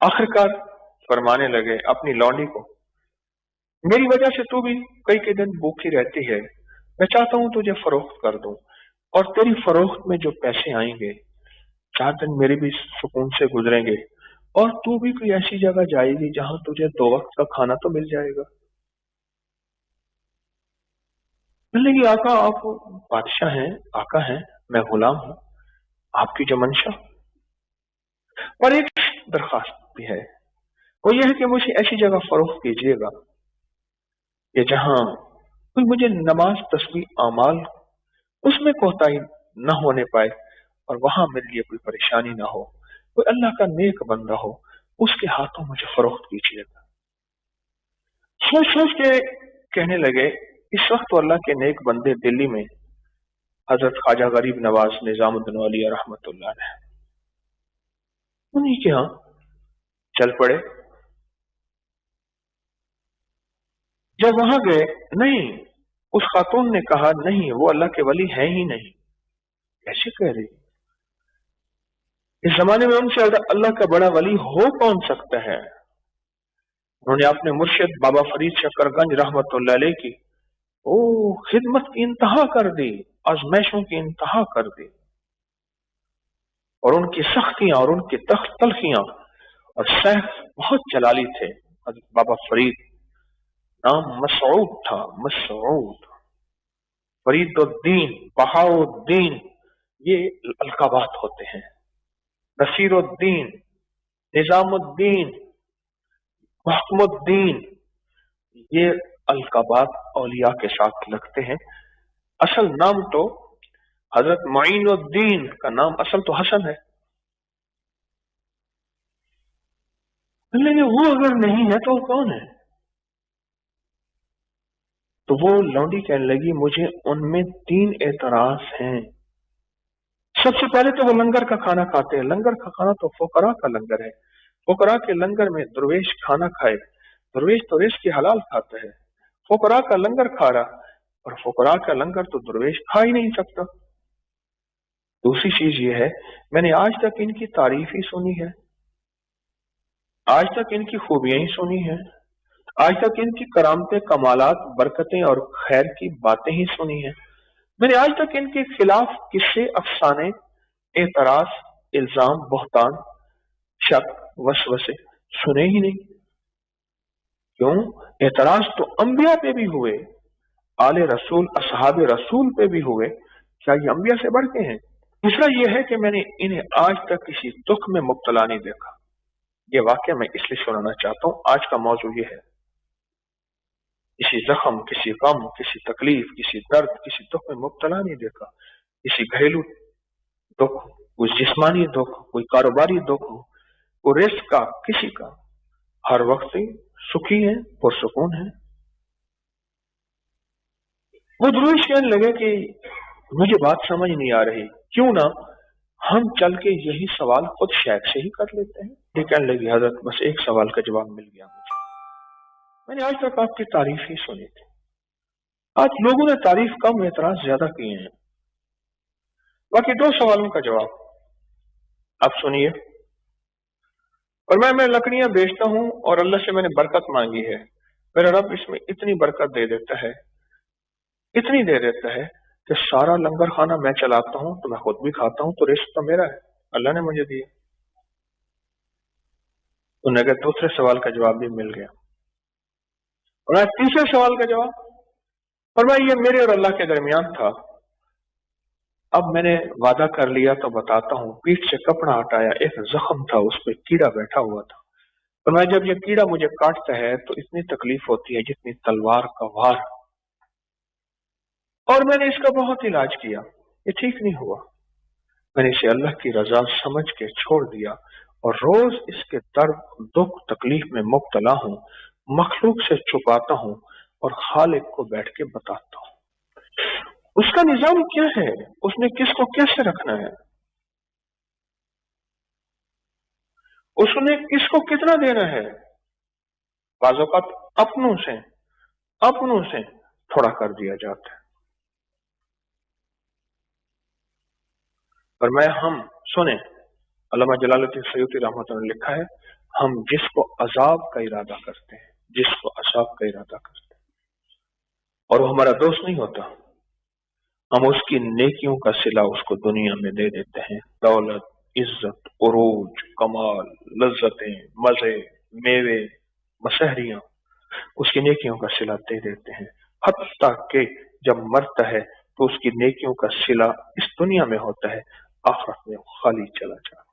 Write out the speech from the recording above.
आखिरकार फरमाने लगे अपनी लौंडी को, मेरी वजह से तू भी कई के दिन भूखी रहती है, मैं चाहता हूं तुझे फरोख्त कर दूं, और तेरी फरोख्त में जो पैसे आएंगे 4 दिन मेरे भी सुकून से गुजरेंगे, और तू भी कोई ऐसी जगह जाएगी जहां तुझे 2 वक्त का खाना तो मिल जाएगा। बोलने की आका आप बादशाह हैं, आका हैं, मैं गुलाम हूं, आपकी जो मंशा। और एक दरखास्त भी है, वो ये है कि मुझे ऐसी जगह फरोख्त कीजिएगा कि जहां कोई मुझे नमाज तस्बीह अमाल उसमें कोताही न होने पाए, और वहां मेरे लिए कोई परेशानी ना हो, कोई अल्लाह का नेक बंदा हो, उसके हाथों मुझे फरोख्त कीजिएगा। सोच सोच के कहने लगे, इस वक्त तो अल्लाह के नेक बंदे दिल्ली में हजरत ख्वाजा गरीब नवाज निजामुद्दीन औलिया रहमतुल्लाह अलैह, उन्हीं के यहाँ चल पड़े। जब वहां गए, नहीं, उस खातून ने कहा नहीं, वो अल्लाह के वली है ही नहीं। कैसे कह रही, इस जमाने में उनसे अल्लाह का बड़ा वली हो कौन सकता है। उन्होंने अपने मुर्शिद बाबा फरीद शकरगंज रहमतुल्लाह अलैह की ओ खिदमत की इंतहा कर दी, आजमाइशों की इंतहा कर दी, और उनकी सख्तियां और उनकी तलखियां, और शेख बहुत जलाली थे हज़रत बाबा फरीद, नाम मसऊद था, मसऊद, फरीदुद्दीन, बहाउद्दीन, ये अलकाबात होते हैं, नसीरुद्दीन, निजामुद्दीन, महमुद्दीन, ये अलकाबात औलिया के साथ लगते हैं। असल नाम तो हजरत मोइनुद्दीन का नाम असल तो हसन है। लेकिन वो अगर नहीं है तो कौन है। तो वो लौंडी कहने लगी, मुझे उनमें 3 एतराज हैं। सबसे पहले तो वो लंगर का खाना खाते हैं, लंगर का खाना तो फुकरा का लंगर है, फुकरा के लंगर में दरवेश खाना खाए, दरवेश तो रिज़्क़ के हलाल खाता है, फुकरा का लंगर खा रहा, और फुकरा का लंगर तो दरवेश खा ही नहीं सकता। दूसरी चीज ये है, मैंने आज तक इनकी तारीफ ही सुनी है, आज तक इनकी खूबियां ही सुनी है, आज तक इनकी करामतें, कमालात, बरकतें और खैर की बातें ही सुनी है। मैंने आज तक इनके खिलाफ किस्से, अफसाने, एतराज, इल्जाम, बहतान, शक, वसवसे सुने ही नहीं। क्यों? एतराज तो अंबिया पे भी हुए, आले रसूल, असहाब रसूल पे भी हुए, क्या ये अंबिया से बढ़ के हैं? दूसरा यह है कि मैंने इन्हें आज तक किसी दुख में मुब्तला नहीं देखा। ये वाकया मैं इसलिए सुनाना चाहता हूं, आज का मौजू ये है, किसी जख्म, किसी गम, किसी तकलीफ, किसी दर्द, किसी दुख में मुब्तला नहीं देखा। किसी घरेलू दुख, कोई जिस्मानी दुख, कोई कारोबारी दुख हो, कोई रिस्क का, किसी का, हर वक्त ही सुखी है, पुरसुकून है। वो दुरुश कहने लगे कि मुझे बात समझ नहीं आ रही, क्यों ना हम चल के यही सवाल खुद शेख से ही कर लेते हैं। ये कहने लगी, हजरत बस एक सवाल का जवाब मिल गया मुझे, मैंने आज तक आपकी तारीफ ही सुनी थी, आज लोगों ने तारीफ कम, एतराज ज्यादा किए हैं। बाकी 2 सवालों का जवाब आप सुनिए। और मैं लकड़ियां बेचता हूं और अल्लाह से मैंने बरकत मांगी है, मेरा रब इसमें इतनी बरकत दे देता है, इतनी दे देता है कि सारा लंगर खाना मैं चलाता हूं, तो मैं खुद भी खाता हूं, तो रिस्क तो मेरा है, अल्लाह ने मुझे दिया। उन्हें अगर दूसरे सवाल का जवाब भी मिल गया, और आज तीसरे सवाल का जवाब, और मैं ये मेरे और अल्लाह के दरमियान था, अब मैंने वादा कर लिया तो बताता हूं। पीठ से कपड़ा हटाया, एक जख्म था, उस पर कीड़ा बैठा हुआ था, और मैं जब ये कीड़ा मुझे काटता है तो इतनी तकलीफ होती है जितनी तलवार का वार, और मैंने इसका बहुत इलाज किया, ये ठीक नहीं हुआ। मैंने इसे अल्लाह की रजा समझ के छोड़ दिया, और रोज इसके दर्द, दुख, तकलीफ में मुब्तला हूं, मखलूक से छुपाता हूं और खालिक को बैठ के बताता हूं। उसका निजाम क्या है, उसने किसको कैसे रखना है, उसने किसको कितना देना है। बाज़ औक़ात अपनों से थोड़ा कर दिया जाता है। और मैं हम सुने, علامہ جلالالدین سیوطی رحمۃ اللہ نے لکھا ہے، ہم جس کو عذاب کا ارادہ کرتے ہیں، جس کو عذاب کا ارادہ کرتے ہیں اور وہ ہمارا دوست نہیں ہوتا، ہم اس کی نیکیوں کا صلہ اس کو دنیا میں دے دیتے ہیں، دولت، عزت، عروج، کمال، لذتیں، مزے، میوے، مسحریاں، اس کی نیکیوں کا صلہ دے دیتے ہیں، حتیٰ کہ جب مرتا ہے تو اس کی نیکیوں کا صلہ اس دنیا میں ہوتا ہے، آخرت میں خالی چلا جاتا ہے۔